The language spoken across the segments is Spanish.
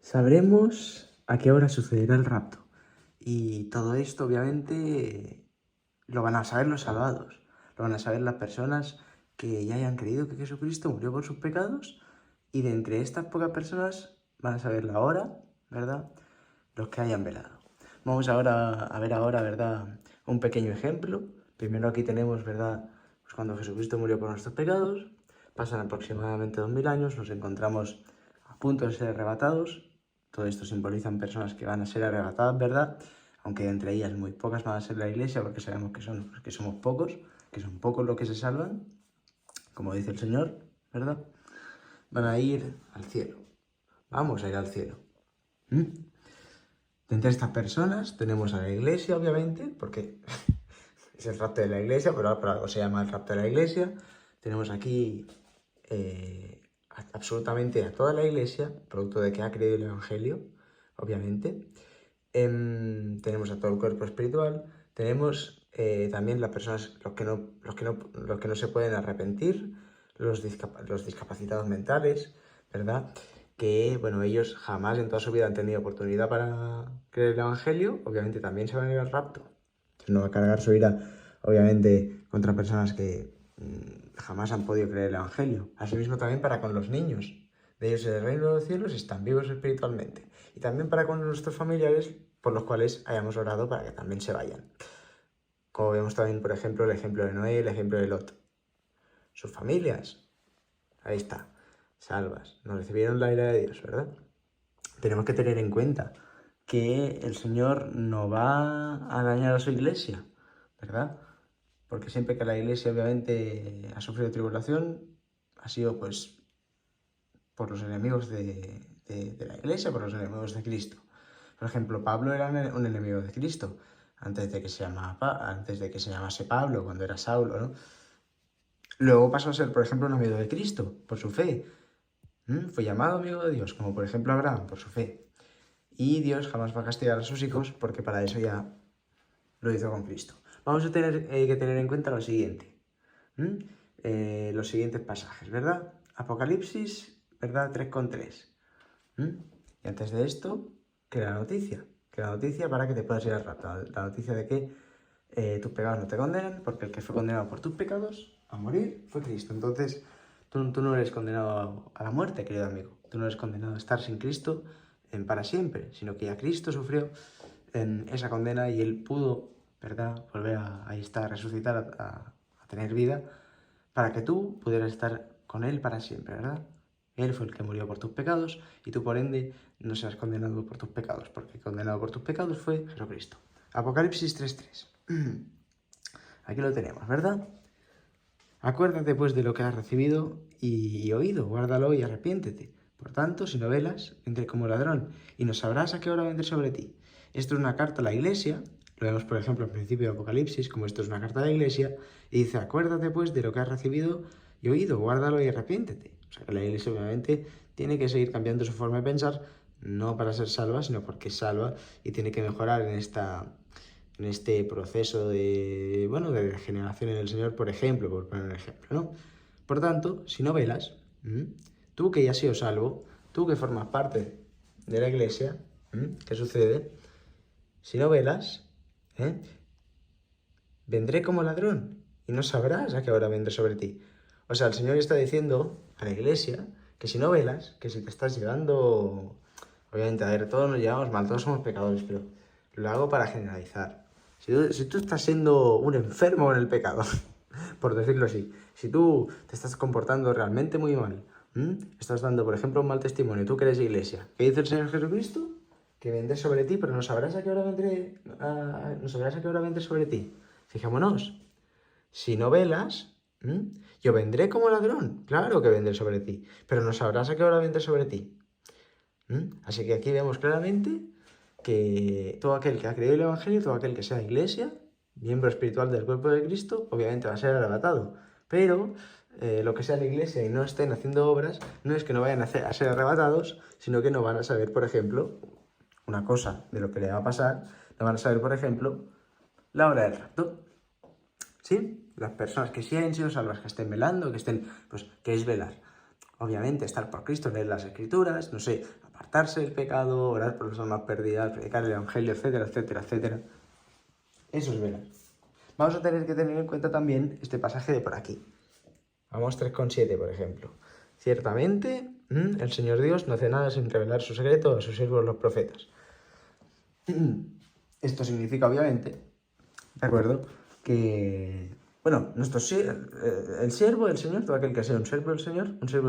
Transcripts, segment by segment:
Sabremos a qué hora sucederá el rapto. Y todo esto, obviamente, lo van a saber los salvados. Lo van a saber las personas que ya hayan creído que Jesucristo murió por sus pecados. Y de entre estas pocas personas van a saber la hora, ¿verdad? Los que hayan velado. Vamos ahora a ver ahora, ¿verdad? Un pequeño ejemplo. Primero aquí tenemos, ¿verdad? Pues cuando Jesucristo murió por nuestros pecados. Pasan aproximadamente 2000 años. Nos encontramos a punto de ser arrebatados. Todo esto simbolizan personas que van a ser arrebatadas, ¿verdad? Aunque entre ellas muy pocas van a ser la iglesia, porque sabemos que somos pocos, que son pocos los que se salvan, como dice el Señor, ¿verdad? Van a ir al cielo. Vamos a ir al cielo. De entre estas personas tenemos a la iglesia, obviamente, porque es el rapto de la iglesia, pero por algo se llama el rapto de la iglesia. Tenemos aquí absolutamente a toda la iglesia, producto de que ha creído el Evangelio, obviamente. Tenemos a todo el cuerpo espiritual. Tenemos también las personas, los que no se pueden arrepentir, los discapacitados mentales, ¿verdad? Que, bueno, ellos jamás en toda su vida han tenido oportunidad para creer el Evangelio, obviamente también se van a ir al rapto. No va a cargar su ira, obviamente, contra personas que jamás han podido creer el Evangelio. Asimismo también para con los niños. De ellos en el reino de los cielos están vivos espiritualmente. Y también para con nuestros familiares por los cuales hayamos orado para que también se vayan. Como vemos también, por ejemplo, el ejemplo de Noé, el ejemplo de Lot. Sus familias, ahí está, salvas. No recibieron la ira de Dios, ¿verdad? Tenemos que tener en cuenta que el Señor no va a dañar a su iglesia, ¿verdad? Porque siempre que la iglesia obviamente ha sufrido tribulación, ha sido pues por los enemigos de la iglesia, por los enemigos de Cristo. Por ejemplo, Pablo era un enemigo de Cristo antes de que se llamase Pablo, cuando era Saulo, ¿no? Luego pasó a ser, por ejemplo, un amigo de Cristo por su fe. Fue llamado amigo de Dios, como por ejemplo Abraham, por su fe. Y Dios jamás va a castigar a sus hijos porque para eso ya lo hizo con Cristo. Vamos a tener que tener en cuenta lo siguiente. Los siguientes pasajes, ¿verdad? Apocalipsis, ¿verdad? 3,3. Y antes de esto, que la noticia para que te puedas ir al rapto. La noticia de que tus pecados no te condenan, porque el que fue condenado por tus pecados a morir fue Cristo. Entonces, tú no eres condenado a la muerte, querido amigo. Tú no eres condenado a estar sin Cristo para siempre, sino que ya Cristo sufrió esa condena y Él pudo, ¿verdad?, volver ahí está, resucitar, a tener vida, para que tú pudieras estar con Él para siempre, ¿verdad? Él fue el que murió por tus pecados y tú, por ende, no serás condenado por tus pecados, porque condenado por tus pecados fue Jesucristo. Apocalipsis 3:3. Aquí lo tenemos, ¿verdad? Acuérdate, pues, de lo que has recibido y oído, guárdalo y arrepiéntete. Por tanto, si no velas, vendré como ladrón, y no sabrás a qué hora vendré sobre ti. Esto es una carta a la iglesia, lo vemos, por ejemplo, al principio de Apocalipsis, como esto es una carta a la iglesia, y dice, acuérdate, pues, de lo que has recibido y oído, guárdalo y arrepiéntete. O sea, que la iglesia, obviamente, tiene que seguir cambiando su forma de pensar, no para ser salva, sino porque es salva y tiene que mejorar en este proceso de, bueno, de regeneración en el Señor, por ejemplo, por poner un ejemplo, ¿no? Por tanto, si no velas, tú que ya has sido salvo, tú que formas parte de la iglesia, ¿qué sucede? Si no velas, vendré como ladrón y no sabrás a qué hora vendré sobre ti. O sea, el Señor está diciendo a la iglesia que si no velas, que si te estás llegando, obviamente, a ver, todos nos llevamos mal, todos somos pecadores, pero lo hago para generalizar. Si tú estás siendo un enfermo en el pecado, por decirlo así, si tú te estás comportando realmente muy mal, estás dando, por ejemplo, un mal testimonio, tú que eres iglesia, ¿qué dice el Señor Jesucristo? Que vendré sobre ti, pero no sabrás a qué hora vendré sobre ti. Fijémonos, si no velas, yo vendré como ladrón, claro que vendré sobre ti, pero no sabrás a qué hora vendré sobre ti. Así que aquí vemos claramente que todo aquel que ha creído el Evangelio, todo aquel que sea iglesia, miembro espiritual del cuerpo de Cristo, obviamente va a ser arrebatado. Pero lo que sea la iglesia y no estén haciendo obras, no es que no vayan a ser arrebatados, sino que no van a saber, por ejemplo, una cosa de lo que le va a pasar, no van a saber, por ejemplo, la hora del rapto. ¿Sí? Las personas que sí hayan sido salvas, que estén velando, pues, ¿qué es velar? obviamente, estar por Cristo, leer las Escrituras, no sé, apartarse del pecado, orar por las almas perdidas, predicar el Evangelio, etcétera, etcétera, etcétera. Eso es velar. Vamos a tener que tener en cuenta también este pasaje de por aquí. Vamos 3,7, por ejemplo. Ciertamente, el Señor Dios no hace nada sin revelar su secreto a sus siervos los profetas. Esto significa, obviamente, ¿de acuerdo? Que, bueno, el siervo del Señor, todo aquel que sea un siervo del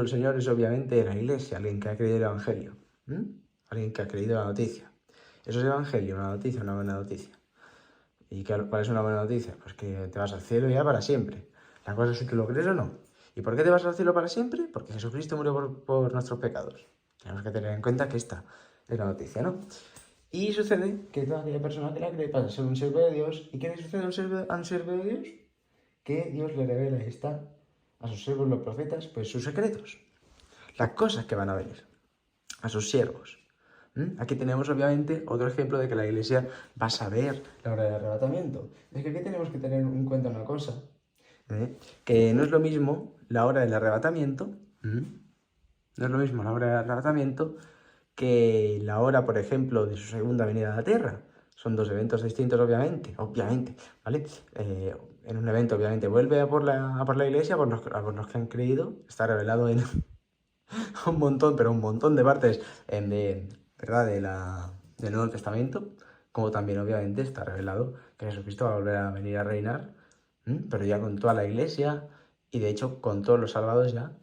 Señor es obviamente la iglesia, alguien que ha creído el Evangelio, alguien que ha creído la noticia. Eso es Evangelio, una noticia, una buena noticia. ¿Y cuál es una buena noticia? Pues que te vas al cielo ya para siempre. La cosa es si tú lo crees o no. ¿Y por qué te vas al cielo para siempre? Porque Jesucristo murió por nuestros pecados. Tenemos que tener en cuenta que esta es la noticia, ¿no? Y sucede que toda aquella persona que la cree pasa a ser un siervo de Dios. ¿Y qué le sucede a un siervo de Dios? Que Dios le revela y está a sus siervos los profetas, pues sus secretos. Las cosas que van a venir. A sus siervos. Aquí tenemos obviamente otro ejemplo de que la iglesia va a saber la hora del arrebatamiento. Es que aquí tenemos que tener en cuenta una cosa, que no es lo mismo la hora del arrebatamiento, no es lo mismo la hora del arrebatamiento que la hora, por ejemplo, de su segunda venida a la tierra. Son dos eventos distintos, obviamente, ¿vale? En un evento, obviamente, vuelve a por la iglesia, a por los que han creído, está revelado en un montón de partes ¿verdad? Del Nuevo Testamento, como también obviamente está revelado que Jesucristo va a volver a venir a reinar, pero ya con toda la iglesia y de hecho con todos los salvados ya,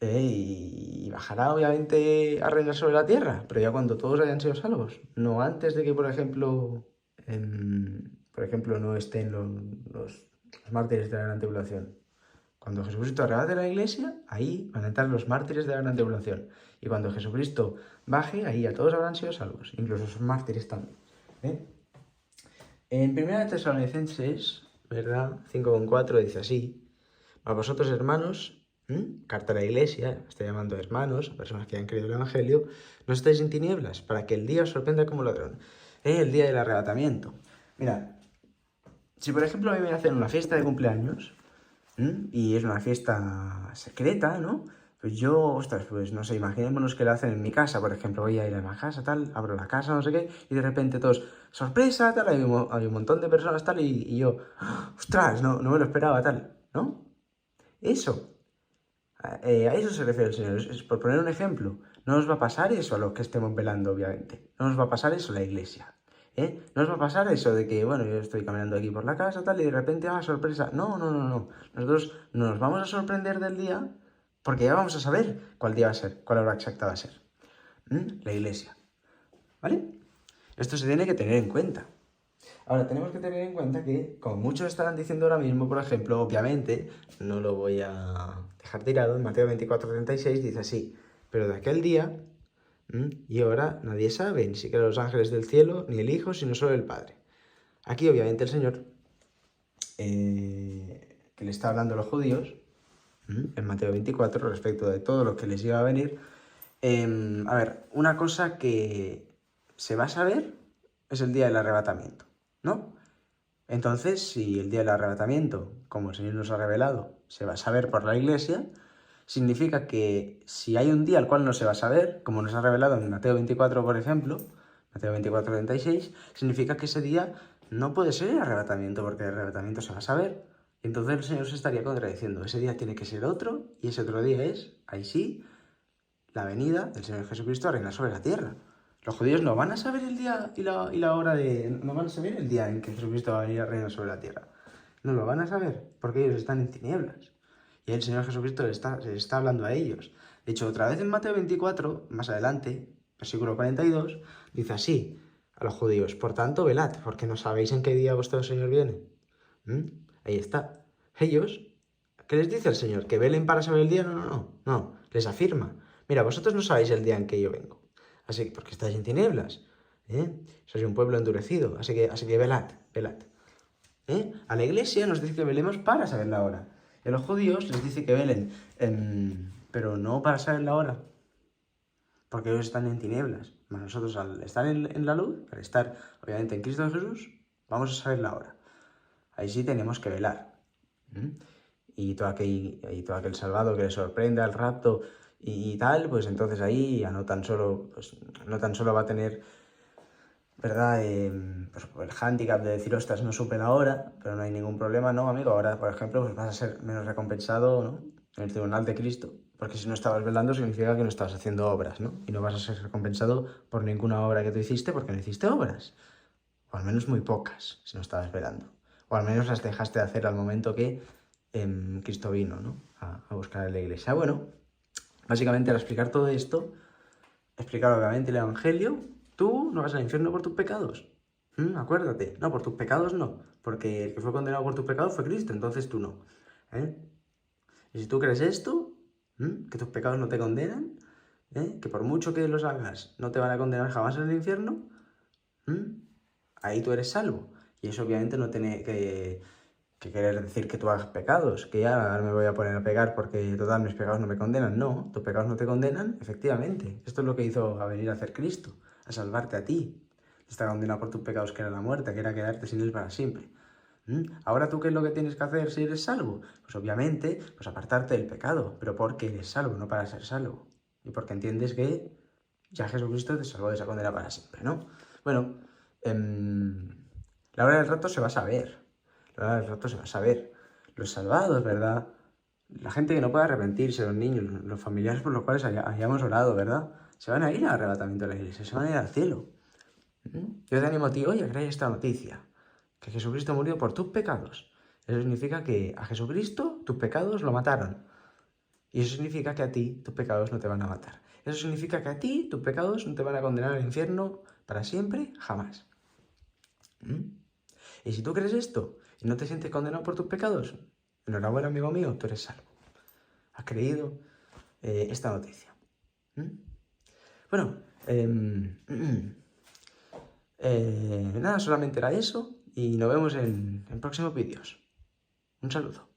y bajará obviamente a reinar sobre la tierra, pero ya cuando todos hayan sido salvos, no antes de que, por ejemplo, no estén los mártires de la gran tribulación. Cuando Jesucristo arrebate la iglesia, ahí van a entrar los mártires de la gran tribulación. Y cuando Jesucristo baje, ahí ya todos habrán sido salvos, incluso esos mártires también. En 1 Tesalonicenses, ¿verdad? 5,4 dice así: a vosotros, hermanos, carta a la iglesia, está llamando a hermanos, a personas que han creído el Evangelio, no estáis en tinieblas, para que el día os sorprenda como ladrón. El día del arrebatamiento. Mira, si por ejemplo a mí me hacen una fiesta de cumpleaños, y es una fiesta secreta, ¿no? Pues yo, ostras, pues no sé, imaginémonos que la hacen en mi casa, por ejemplo, voy a ir a la casa, tal, abro la casa, no sé qué, y de repente todos, sorpresa, tal, hay un montón de personas, tal, y yo, ostras, no me lo esperaba, tal, ¿no? Eso, a eso se refiere el Señor, es por poner un ejemplo, no nos va a pasar eso a los que estemos velando, obviamente, no nos va a pasar eso a la iglesia. No os va a pasar eso de que, bueno, yo estoy caminando aquí por la casa, tal, y de repente, sorpresa. No. Nosotros no nos vamos a sorprender del día porque ya vamos a saber cuál día va a ser, cuál hora exacta va a ser. La iglesia. ¿Vale? Esto se tiene que tener en cuenta. Ahora, tenemos que tener en cuenta que, como muchos estarán diciendo ahora mismo, por ejemplo, obviamente, no lo voy a dejar tirado, en Mateo 24:36 dice así: pero de aquel día y ahora nadie sabe, ni siquiera los ángeles del cielo, ni el Hijo, sino solo el Padre. Aquí, obviamente, el Señor, que le está hablando a los judíos, en Mateo 24, respecto de todo lo que les iba a venir. A ver, una cosa que se va a saber es el día del arrebatamiento, ¿no? Entonces, si el día del arrebatamiento, como el Señor nos ha revelado, se va a saber por la Iglesia, significa que si hay un día al cual no se va a saber, como nos ha revelado en Mateo 24, por ejemplo, Mateo 24:36, significa que ese día no puede ser el arrebatamiento, porque el arrebatamiento se va a saber. Y entonces el Señor se estaría contradiciendo. Ese día tiene que ser otro, y ese otro día es, ahí sí, la venida del Señor Jesucristo a reinar sobre la tierra. Los judíos no van a saber el día y la hora no van a saber el día en que Jesucristo va a venir a reinar sobre la tierra. No lo van a saber, porque ellos están en tinieblas. Y el Señor Jesucristo les está hablando a ellos. De hecho, otra vez en Mateo 24, más adelante, versículo 42, dice así a los judíos: por tanto, velad, porque no sabéis en qué día vuestro Señor viene. Ahí está. Ellos, ¿qué les dice el Señor? ¿Que velen para saber el día? No. Les afirma: mira, vosotros no sabéis el día en que yo vengo. Así que, porque estáis en tinieblas. Sois un pueblo endurecido. Así que velad. A la iglesia nos dice que velemos para saber la hora. Y a los judíos les dice que velen, pero no para saber la hora, porque ellos están en tinieblas. Nosotros, al estar en la luz, al estar obviamente en Cristo Jesús, vamos a saber la hora. Ahí sí tenemos que velar. todo aquel salvado que le sorprenda el rapto y tal, pues entonces ahí ya no tan solo va a tener, ¿verdad? Pues el hándicap de decir, ostras, no supe la hora, pero no hay ningún problema, ¿no, amigo? Ahora, por ejemplo, pues vas a ser menos recompensado, ¿no? En el tribunal de Cristo, porque si no estabas velando significa que no estabas haciendo obras, ¿no? Y no vas a ser recompensado por ninguna obra que tú hiciste porque no hiciste obras, o al menos muy pocas, si no estabas velando, o al menos las dejaste de hacer al momento que Cristo vino, ¿no? A buscar en la iglesia. Bueno, básicamente al explicar todo esto, explicar obviamente el Evangelio, tú no vas al infierno por tus pecados. Acuérdate, no, por tus pecados no, porque el que fue condenado por tus pecados fue Cristo, entonces tú no. Y si tú crees esto, que tus pecados no te condenan, que por mucho que los hagas no te van a condenar jamás en el infierno, ahí tú eres salvo. Y eso obviamente no tiene que querer decir que tú hagas pecados, que ya ahora me voy a poner a pegar porque total mis pecados no me condenan. No, tus pecados no te condenan, efectivamente. Esto es lo que hizo a venir a hacer Cristo, a salvarte a ti. Está condenado por tus pecados, que era la muerte, que era quedarte sin él para siempre. Ahora tú, ¿qué es lo que tienes que hacer si eres salvo? Pues obviamente, pues apartarte del pecado, pero porque eres salvo, no para ser salvo. Y porque entiendes que ya Jesucristo te salvó de esa condena para siempre, ¿no? Bueno, la hora del rato se va a saber. La hora del rato se va a saber. Los salvados, ¿verdad? La gente que no puede arrepentirse, los niños, los familiares por los cuales hayamos orado, ¿verdad? Se van a ir al arrebatamiento de la iglesia, se van a ir al cielo. Yo te animo a ti hoy a creer esta noticia, que Jesucristo murió por tus pecados. Eso significa que a Jesucristo tus pecados lo mataron. Y eso significa que a ti tus pecados no te van a matar. Eso significa que a ti tus pecados no te van a condenar al infierno para siempre, jamás. Y si tú crees esto y no te sientes condenado por tus pecados, enhorabuena, amigo mío, tú eres salvo. Has creído esta noticia. Bueno, nada, solamente era eso y nos vemos en próximos vídeos. Un saludo.